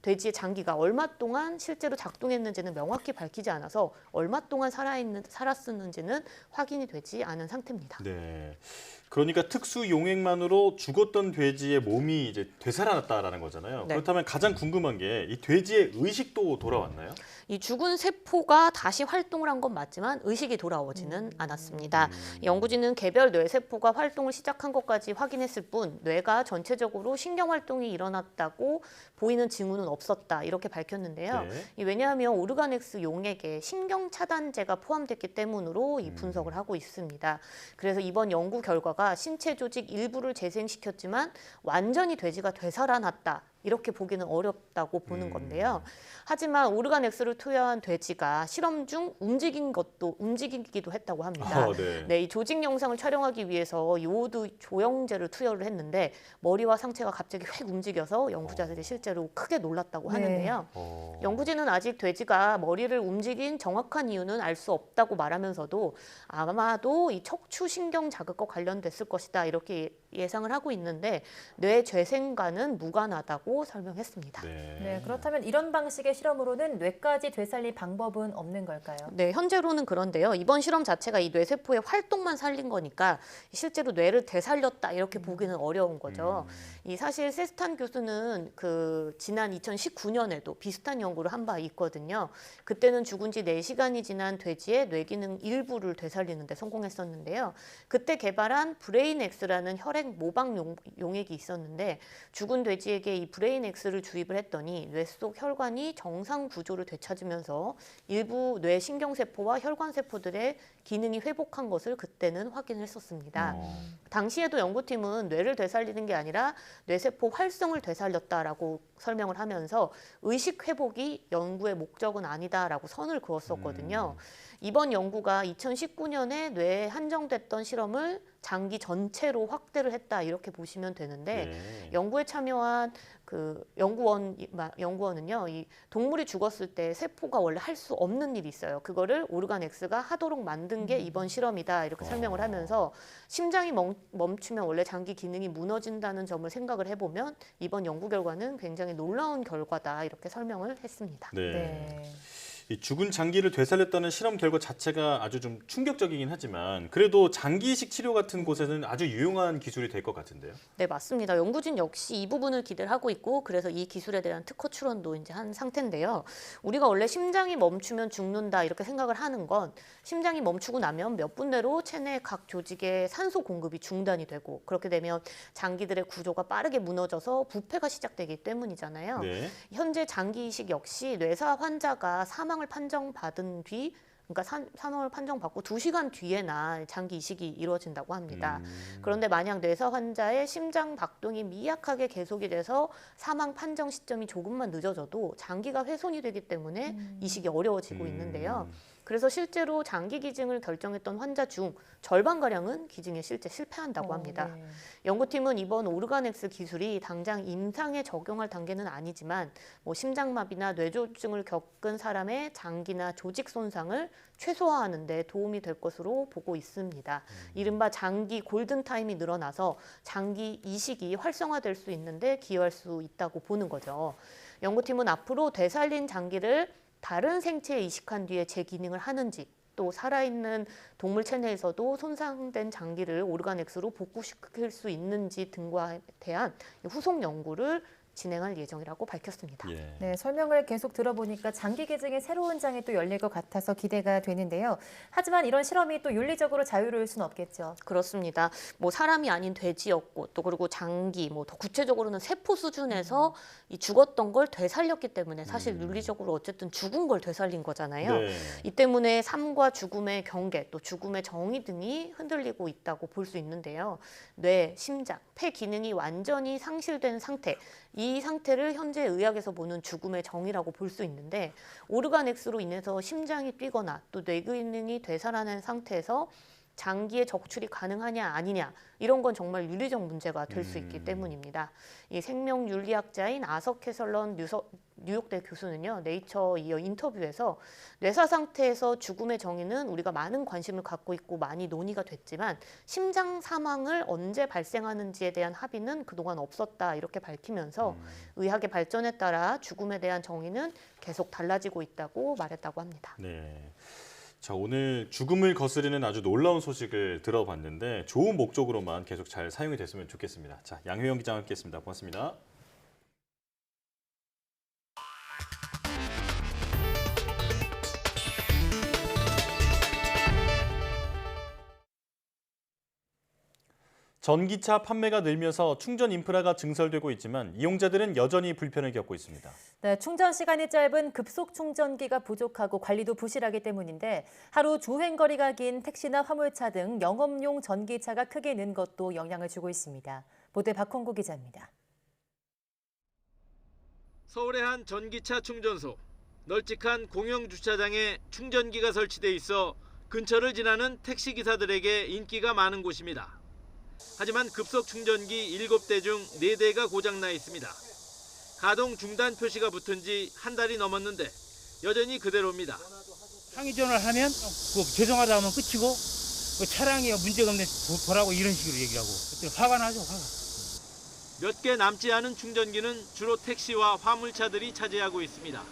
돼지의 장기가 얼마 동안 실제로 작동했는지는 명확히 밝히지 않아서 얼마 동안 살았었는지는 확인이 되지 않은 상태입니다. 네. 그러니까 특수 용액만으로 죽었던 돼지의 몸이 이제 되살아났다라는 거잖아요. 네. 그렇다면 가장 궁금한 게 이 돼지의 의식도 돌아왔나요? 이 죽은 세포가 다시 활동을 한 건 맞지만 의식이 돌아오지는 않았습니다. 연구진은 개별 뇌세포가 활동을 시작한 것까지 확인했을 뿐 뇌가 전체적으로 신경 활동이 일어났다고 보이는 징후는 없었다 이렇게 밝혔는데요. 네. 왜냐하면 오르간 X 용액에 신경 차단제가 포함됐기 때문으로 이 분석을 하고 있습니다. 그래서 이번 연구 결과가 신체 조직 일부를 재생시켰지만 완전히 돼지가 되살아났다. 이렇게 보기는 어렵다고 보는 건데요. 하지만 오르간 X를 투여한 돼지가 실험 중 움직이기도 했다고 합니다. 네, 이 조직 영상을 촬영하기 위해서 요오드 조영제를 투여를 했는데 머리와 상체가 갑자기 휙 움직여서 연구자들이 실제로 크게 놀랐다고 하는데요. 연구진은 아직 돼지가 머리를 움직인 정확한 이유는 알 수 없다고 말하면서도 아마도 이 척추신경 자극과 관련됐을 것이다 이렇게 예상을 하고 있는데 뇌 재생과는 무관하다고 설명했습니다. 네, 그렇다면 이런 방식의 실험으로는 뇌까지 되살릴 방법은 없는 걸까요? 네, 현재로는 그런데요. 이번 실험 자체가 이 뇌세포의 활동만 살린 거니까 실제로 뇌를 되살렸다 이렇게 보기는 어려운 거죠. 이 사실 세스탄 교수는 지난 2019년에도 비슷한 연구를 한 바 있거든요. 그때는 죽은 지 4시간이 지난 돼지의 뇌기능 일부를 되살리는 데 성공했었는데요. 그때 개발한 브레인 X라는 혈액 모방 용액이 있었는데 죽은 돼지에게 이 브레인 X를 주입을 했더니 뇌 속 혈관이 정상 구조를 되찾으면서 일부 뇌 신경세포와 혈관세포들의 기능이 회복한 것을 그때는 확인했었습니다. 당시에도 연구팀은 뇌를 되살리는 게 아니라 뇌세포 활성을 되살렸다라고 설명을 하면서 의식 회복이 연구의 목적은 아니다라고 선을 그었었거든요. 이번 연구가 2019년에 뇌에 한정됐던 실험을 장기 전체로 확대를 했다 이렇게 보시면 되는데 연구에 참여한 연구원은요, 이 동물이 죽었을 때 세포가 원래 할 수 없는 일이 있어요. 그거를 오르간 X가 하도록 만든 게 이번 실험이다 이렇게 설명을 하면서 심장이 멈추면 원래 장기 기능이 무너진다는 점을 생각을 해보면 이번 연구 결과는 굉장히 놀라운 결과다 이렇게 설명을 했습니다. 네. 이 죽은 장기를 되살렸다는 실험 결과 자체가 아주 좀 충격적이긴 하지만 그래도 장기 이식 치료 같은 곳에는 아주 유용한 기술이 될 것 같은데요. 네, 맞습니다. 연구진 역시 이 부분을 기대를 하고 있고 그래서 이 기술에 대한 특허 출원도 이제 한 상태인데요. 우리가 원래 심장이 멈추면 죽는다 이렇게 생각을 하는 건 심장이 멈추고 나면 몇 분 내로 체내 각 조직의 산소 공급이 중단이 되고 그렇게 되면 장기들의 구조가 빠르게 무너져서 부패가 시작되기 때문이잖아요. 현재 장기 이식 역시 뇌사 환자가 사망을 판정받은 뒤 그러니까 산후를 판정받고 2시간 뒤에나 장기 이식이 이루어진다고 합니다. 그런데 만약 뇌사 환자의 심장 박동이 미약하게 계속이 돼서 사망 판정 시점이 조금만 늦어져도 장기가 훼손이 되기 때문에 이식이 어려워지고 있는데요. 그래서 실제로 장기 기증을 결정했던 환자 중 절반가량은 기증에 실제 실패한다고 합니다. 네. 연구팀은 이번 오르가넥스 기술이 당장 임상에 적용할 단계는 아니지만 심장마비나 뇌졸중을 겪은 사람의 장기나 조직 손상을 최소화하는 데 도움이 될 것으로 보고 있습니다. 이른바 장기 골든타임이 늘어나서 장기 이식이 활성화될 수 있는데 기여할 수 있다고 보는 거죠. 연구팀은 앞으로 되살린 장기를 다른 생체에 이식한 뒤에 재기능을 하는지, 또 살아있는 동물 체내에서도 손상된 장기를 오르가넥스로 복구시킬 수 있는지 등과 대한 후속 연구를 진행할 예정이라고 밝혔습니다. 네, 설명을 계속 들어보니까 장기 기증의 새로운 장이 또 열릴 것 같아서 기대가 되는데요. 하지만 이런 실험이 또 윤리적으로 자유로울 수는 없겠죠. 그렇습니다. 사람이 아닌 돼지였고 또 그리고 장기, 더 구체적으로는 세포 수준에서 이 죽었던 걸 되살렸기 때문에 사실 윤리적으로 어쨌든 죽은 걸 되살린 거잖아요. 네. 이 때문에 삶과 죽음의 경계, 또 죽음의 정의 등이 흔들리고 있다고 볼 수 있는데요. 뇌, 심장, 폐 기능이 완전히 상실된 상태, 이 상태를 현재 의학에서 보는 죽음의 정의라고 볼 수 있는데 오르가넥스로 인해서 심장이 뛰거나 또 뇌 기능이 되살아난 상태에서 장기의 적출이 가능하냐 아니냐 이런 건 정말 윤리적 문제가 될 수 있기 때문입니다. 이 생명윤리학자인 아서 캐설런 뉴욕대 교수는요. 네이처 이어 인터뷰에서 뇌사 상태에서 죽음의 정의는 우리가 많은 관심을 갖고 있고 많이 논의가 됐지만 심장 사망을 언제 발생하는지에 대한 합의는 그동안 없었다 이렇게 밝히면서 의학의 발전에 따라 죽음에 대한 정의는 계속 달라지고 있다고 말했다고 합니다. 네. 자, 오늘 죽음을 거스르는 아주 놀라운 소식을 들어봤는데 좋은 목적으로만 계속 잘 사용이 됐으면 좋겠습니다. 자, 양효영 기자와 함께했습니다. 고맙습니다. 전기차 판매가 늘면서 충전 인프라가 증설되고 있지만 이용자들은 여전히 불편을 겪고 있습니다. 네, 충전 시간이 짧은 급속 충전기가 부족하고 관리도 부실하기 때문인데 하루 주행거리가 긴 택시나 화물차 등 영업용 전기차가 크게 는 것도 영향을 주고 있습니다. 보도에 박홍구 기자입니다. 서울의 한 전기차 충전소. 널찍한 공영 주차장에 충전기가 설치돼 있어 근처를 지나는 택시기사들에게 인기가 많은 곳입니다. 하지만 급속 충전기 7대 중 4대가 고장나 있습니다. 가동 중단 표시가 붙은 지 한 달이 넘었는데 여전히 그대로입니다. 항의 전화를 하면 죄송하다 하면 끝이고 차량이 문제가 없네 보라고 이런 식으로 얘기하고 화가 나죠. 화가. 몇 개 남지 않은 충전기는 주로 택시와 화물차들이 차지하고 있습니다.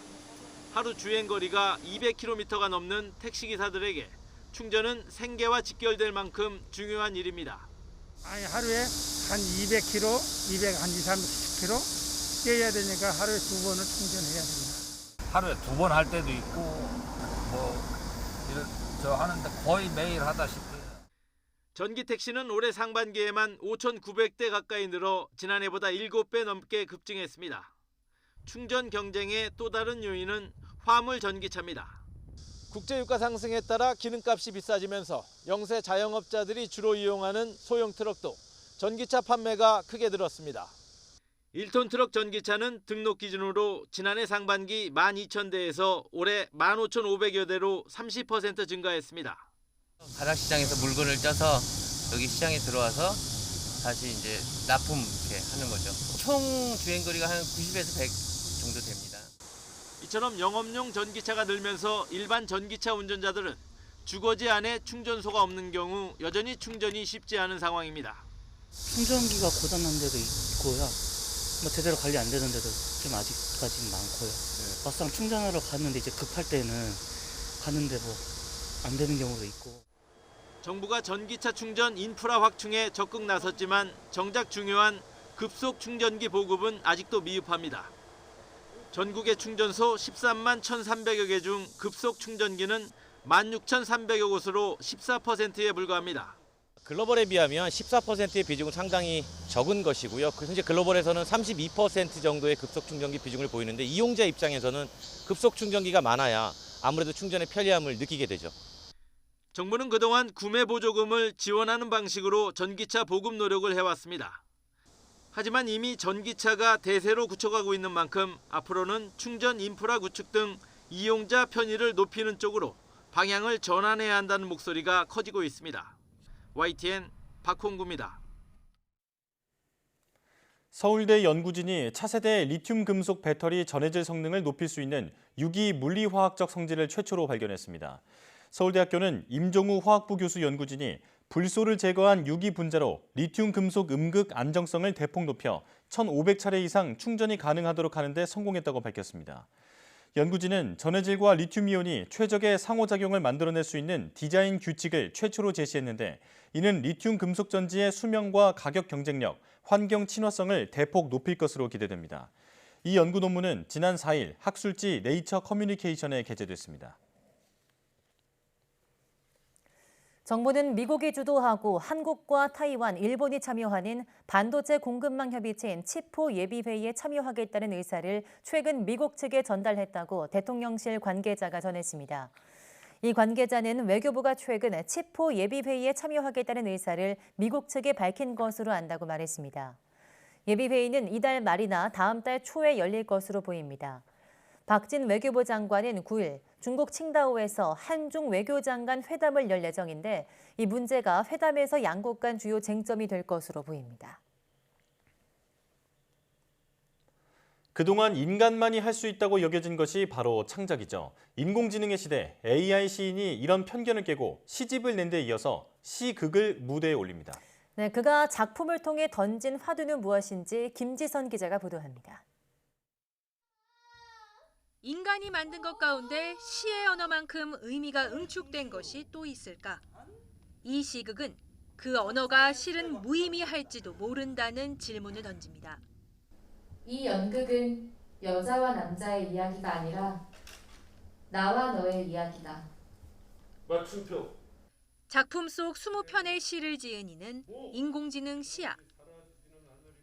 하루 주행거리가 200km가 넘는 택시기사들에게 충전은 생계와 직결될 만큼 중요한 일입니다. 아니 하루에 한 200km, 230km 뛰어야 되니까 하루에 2번을 충전해야 됩니다. 하루에 2번 할 때도 있고 하는데 거의 매일 하다시피. 전기 택시는 올해 상반기에만 5,900대 가까이 늘어 지난해보다 7배 넘게 급증했습니다. 충전 경쟁의 또 다른 요인은 화물 전기차입니다. 국제유가 상승에 따라 기름값이 비싸지면서 영세 자영업자들이 주로 이용하는 소형 트럭도 전기차 판매가 크게 늘었습니다. 1톤 트럭 전기차는 등록 기준으로 지난해 상반기 12,000대에서 올해 15,500여 대로 30% 증가했습니다. 바닥시장에서 물건을 쪄서 여기 시장에 들어와서 다시 이제 납품 이렇게 하는 거죠. 총 주행거리가 한 90에서 100 정도 됩니다. 이처럼 영업용 전기차가 늘면서 일반 전기차 운전자들은 주거지 안에 충전소가 없는 경우 여전히 충전이 쉽지 않은 상황입니다. 충전기가 고장난 데도 있고요. 제대로 관리 안 되는 데도 좀 아직까지 많고요. 막상 충전하러 갔는데 이제 급할 때는 갔는데 안 되는 경우도 있고. 정부가 전기차 충전 인프라 확충에 적극 나섰지만 정작 중요한 급속 충전기 보급은 아직도 미흡합니다. 전국의 충전소 13만 1,300여 개 중 급속 충전기는 16,300여 곳으로 14%에 불과합니다. 글로벌에 비하면 14%의 비중은 상당히 적은 것이고요. 현재 글로벌에서는 32% 정도의 급속 충전기 비중을 보이는데 이용자 입장에서는 급속 충전기가 많아야 아무래도 충전의 편리함을 느끼게 되죠. 정부는 그동안 구매 보조금을 지원하는 방식으로 전기차 보급 노력을 해왔습니다. 하지만 이미 전기차가 대세로 굳혀가고 있는 만큼 앞으로는 충전 인프라 구축 등 이용자 편의를 높이는 쪽으로 방향을 전환해야 한다는 목소리가 커지고 있습니다. YTN 박홍구입니다. 서울대 연구진이 차세대 리튬 금속 배터리 전해질 성능을 높일 수 있는 유기 물리화학적 성질을 최초로 발견했습니다. 서울대학교는 임종우 화학부 교수 연구진이 불소를 제거한 유기 분자로 리튬 금속 음극 안정성을 대폭 높여 1,500차례 이상 충전이 가능하도록 하는 데 성공했다고 밝혔습니다. 연구진은 전해질과 리튬이온이 최적의 상호작용을 만들어낼 수 있는 디자인 규칙을 최초로 제시했는데 이는 리튬 금속 전지의 수명과 가격 경쟁력, 환경 친화성을 대폭 높일 것으로 기대됩니다. 이 연구 논문은 지난 4일 학술지 네이처 커뮤니케이션에 게재됐습니다. 정부는 미국이 주도하고 한국과 타이완, 일본이 참여하는 반도체 공급망 협의체인 치포 예비회의에 참여하겠다는 의사를 최근 미국 측에 전달했다고 대통령실 관계자가 전했습니다. 이 관계자는 외교부가 최근 치포 예비회의에 참여하겠다는 의사를 미국 측에 밝힌 것으로 안다고 말했습니다. 예비회의는 이달 말이나 다음 달 초에 열릴 것으로 보입니다. 박진 외교부 장관은 9일 중국 칭다오에서 한중 외교장관 회담을 열 예정인데 이 문제가 회담에서 양국 간 주요 쟁점이 될 것으로 보입니다. 그동안 인간만이 할 수 있다고 여겨진 것이 바로 창작이죠. 인공지능의 시대, AI 시인이 이런 편견을 깨고 시집을 낸 데 이어서 시극을 무대에 올립니다. 네, 그가 작품을 통해 던진 화두는 무엇인지 김지선 기자가 보도합니다. 인간이 만든 것 가운데 시의 언어만큼 의미가 응축된 것이 또 있을까? 이 시극은 그 언어가 실은 무의미할지도 모른다는 질문을 던집니다. 이 연극은 여자와 남자의 이야기가 아니라 나와 너의 이야기다. 맞춤표. 작품 속 20편의 시를 지은 이는 인공지능 시야.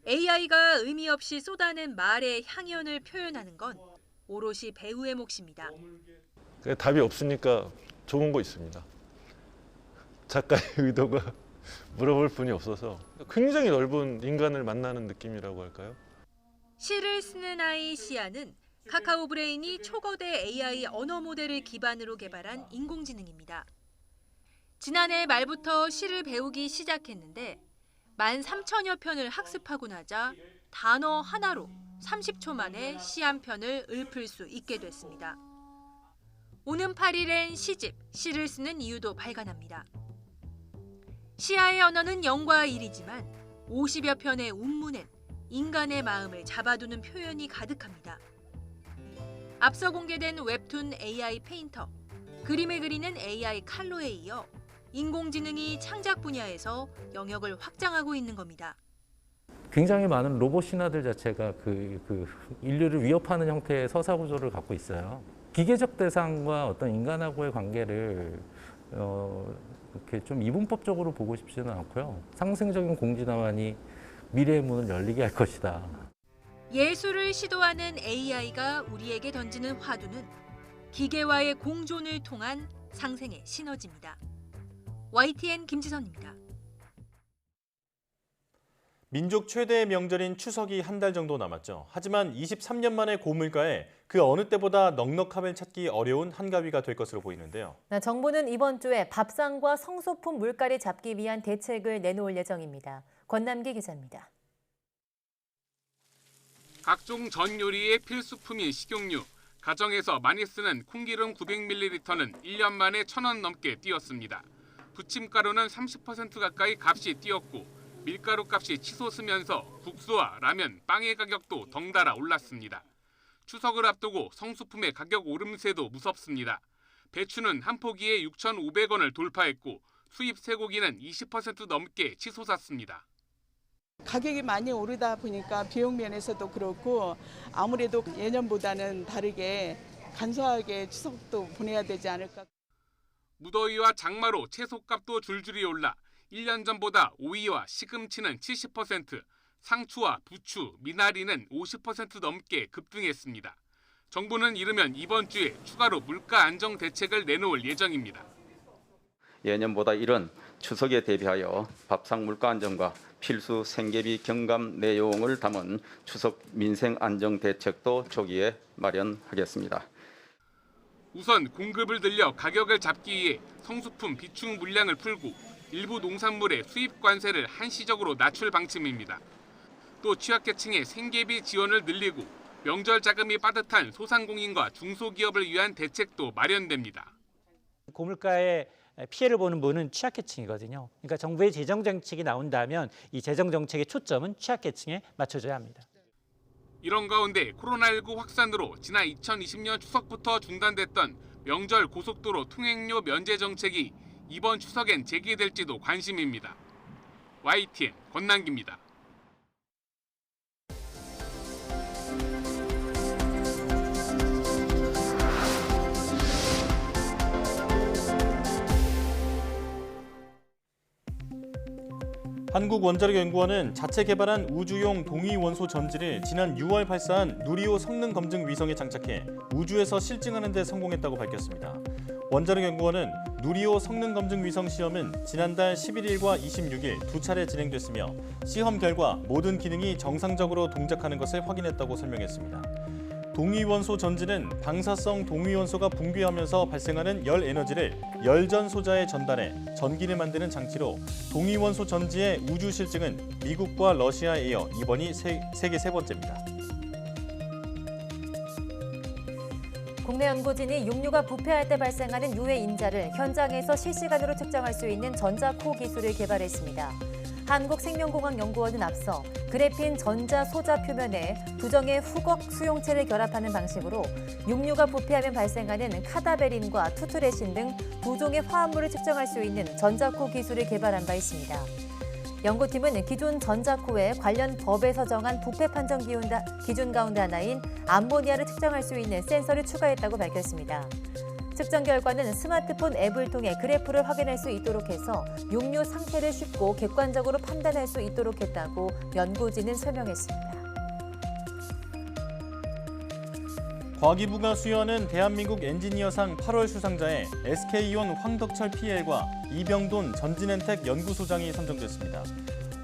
AI가 의미 없이 쏟아낸 말의 향연을 표현하는 건 오롯이 배우의 몫입니다. 답이 없으니까 좋은 거 있습니다. 작가의 의도가 물어볼 분이 없어서 굉장히 넓은 인간을 만나는 느낌이라고 할까요? 시를 쓰는 아이 시아는 카카오 브레인이 초거대 AI 언어 모델을 기반으로 개발한 인공지능입니다. 지난해 말부터 시를 배우기 시작했는데 13,000여 편을 학습하고 나자 단어 하나로 30초 만에 시 한 편을 읊을 수 있게 됐습니다. 오는 8일엔 시집, 시를 쓰는 이유도 발간합니다. 시아의 언어는 0과 1이지만 50여 편의 운문엔 인간의 마음을 잡아두는 표현이 가득합니다. 앞서 공개된 웹툰 AI 페인터, 그림을 그리는 AI 칼로에 이어 인공지능이 창작 분야에서 영역을 확장하고 있는 겁니다. 굉장히 많은 로봇 신화들 자체가 그 인류를 위협하는 형태의 서사 구조를 갖고 있어요. 기계적 대상과 어떤 인간하고의 관계를 이렇게 좀 이분법적으로 보고 싶지는 않고요. 상승적인 공진화만이 미래의 문을 열리게 할 것이다. 예술을 시도하는 AI가 우리에게 던지는 화두는 기계와의 공존을 통한 상생의 시너지입니다. YTN 김지선입니다. 민족 최대의 명절인 추석이 한 달 정도 남았죠. 하지만 23년 만에 고물가에 그 어느 때보다 넉넉함을 찾기 어려운 한가위가 될 것으로 보이는데요. 정부는 이번 주에 밥상과 성소품 물가를 잡기 위한 대책을 내놓을 예정입니다. 권남기 기자입니다. 각종 전 요리의 필수품인 식용유, 가정에서 많이 쓰는 콩기름 900ml는 1년 만에 1,000원 넘게 뛰었습니다. 부침가루는 30% 가까이 값이 뛰었고 밀가루 값이 치솟으면서 국수와 라면, 빵의 가격도 덩달아 올랐습니다. 추석을 앞두고 성수품의 가격 오름세도 무섭습니다. 배추는 한 포기에 6,500원을 돌파했고 수입 쇠고기는 20% 넘게 치솟았습니다. 가격이 많이 오르다 보니까 비용 면에서도 그렇고 아무래도 예년보다는 다르게 간소하게 추석도 보내야 되지 않을까. 무더위와 장마로 채소값도 줄줄이 올라 1년 전보다 오이와 시금치는 70%, 상추와 부추, 미나리는 50% 넘게 급등했습니다. 정부는 이르면 이번 주에 추가로 물가 안정 대책을 내놓을 예정입니다. 예년보다 이른 추석에 대비하여 밥상 물가 안정과 필수 생계비 경감 내용을 담은 추석 민생 안정 대책도 초기에 마련하겠습니다. 우선 공급을 늘려 가격을 잡기 위해 성수품 비축 물량을 풀고 일부 농산물의 수입 관세를 한시적으로 낮출 방침입니다. 또 취약계층의 생계비 지원을 늘리고 명절 자금이 빠듯한 소상공인과 중소기업을 위한 대책도 마련됩니다. 고물가에 피해를 보는 분은 취약계층이거든요. 그러니까 정부의 재정 정책이 나온다면 이 재정 정책의 초점은 취약계층에 맞춰져야 합니다. 이런 가운데 코로나19 확산으로 지난 2020년 추석부터 중단됐던 명절 고속도로 통행료 면제 정책이 이번 추석엔 재개될지도 관심입니다. YTN 권남기입니다. 한국원자력연구원은 자체 개발한 우주용 동위원소 전지를 지난 6월 발사한 누리호 성능 검증 위성에 장착해 우주에서 실증하는 데 성공했다고 밝혔습니다. 원자력연구원은 누리호 성능 검증 위성 시험은 지난달 11일과 26일 두 차례 진행됐으며 시험 결과 모든 기능이 정상적으로 동작하는 것을 확인했다고 설명했습니다. 동위원소 전지는 방사성 동위원소가 붕괴하면서 발생하는 열 에너지를 열전 소자에 전달해 전기를 만드는 장치로 동위원소 전지의 우주 실증은 미국과 러시아에 이어 이번이 세계 세 번째입니다. 국내 연구진이 육류가 부패할 때 발생하는 유해 인자를 현장에서 실시간으로 측정할 수 있는 전자코 기술을 개발했습니다. 한국생명공학연구원은 앞서 그래핀 전자 소자 표면에 두 정의 후걱 수용체를 결합하는 방식으로 육류가 부패하면 발생하는 카다베린과 투트레신 등 두 종의 화합물을 측정할 수 있는 전자코 기술을 개발한 바 있습니다. 연구팀은 기존 전자코에 관련 법에서 정한 부패 판정 기준 가운데 하나인 암모니아를 측정할 수 있는 센서를 추가했다고 밝혔습니다. 측정 결과는 스마트폰 앱을 통해 그래프를 확인할 수 있도록 해서 육류 상태를 쉽고 객관적으로 판단할 수 있도록 했다고 연구진은 설명했습니다. 과기부가 수여하는 대한민국 엔지니어상 8월 수상자에 SK이온 황덕철 PL과 이병돈 전진엔텍 연구소장이 선정됐습니다.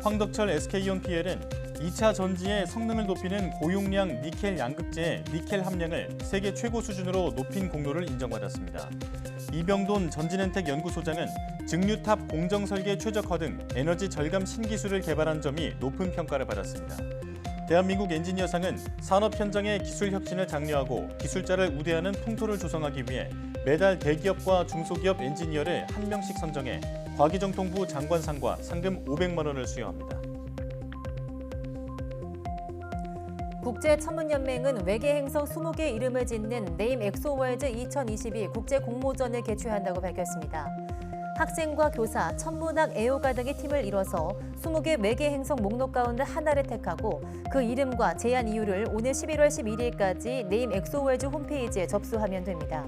황덕철 SK이온 PL은 2차 전지의 성능을 높이는 고용량 니켈 양극재의 니켈 함량을 세계 최고 수준으로 높인 공로를 인정받았습니다. 이병돈 전진엔텍 연구소장은 증류탑 공정 설계 최적화 등 에너지 절감 신기술을 개발한 점이 높은 평가를 받았습니다. 대한민국 엔지니어상은 산업 현장의 기술 혁신을 장려하고 기술자를 우대하는 풍토를 조성하기 위해 매달 대기업과 중소기업 엔지니어를 한 명씩 선정해 과기정통부 장관상과 상금 500만 원을 수여합니다. 국제천문연맹은 외계 행성 20개 이름을 짓는 네임 엑소월드 2022 국제공모전을 개최한다고 밝혔습니다. 학생과 교사, 천문학 애호가 등의 팀을 이뤄서 20개 외계 행성 목록 가운데 하나를 택하고 그 이름과 제안 이유를 오늘 11월 11일까지 네임 엑소월드 홈페이지에 접수하면 됩니다.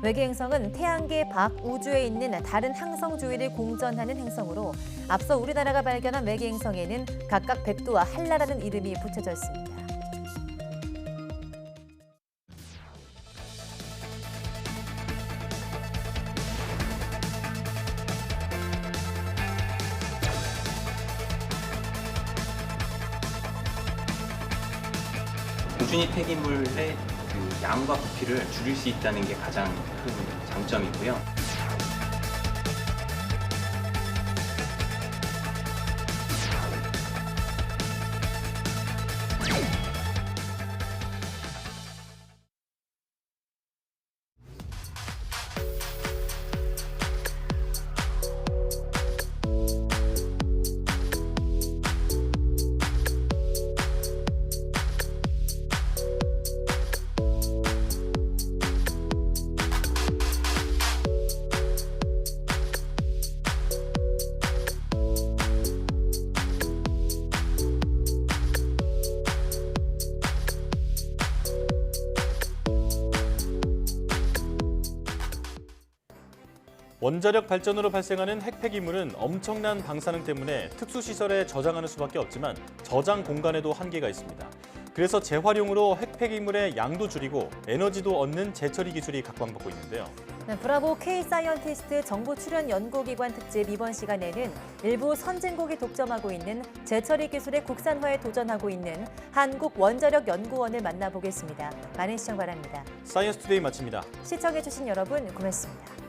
외계 행성은 태양계 밖 우주에 있는 다른 항성 주위를 공전하는 행성으로 앞서 우리나라가 발견한 외계 행성에는 각각 백두와 한라라는 이름이 붙여져 있습니다. 꾸준히 폐기물의 그 양과 부피를 줄일 수 있다는 게 가장 큰 장점이고요. 원자력 발전으로 발생하는 핵 폐기물은 엄청난 방사능 때문에 특수시설에 저장하는 수밖에 없지만 저장 공간에도 한계가 있습니다. 그래서 재활용으로 핵폐기물의 양도 줄이고 에너지도 얻는 재처리 기술이 각광받고 있는데요. 네, 브라보 K-사이언티스트 정부 출연 연구기관 특집 이번 시간에는 일부 선진국이 독점하고 있는 재처리 기술의 국산화에 도전하고 있는 한국원자력연구원을 만나보겠습니다. 많은 시청 바랍니다. 사이언스 투데이 마칩니다. 시청해주신 여러분 고맙습니다.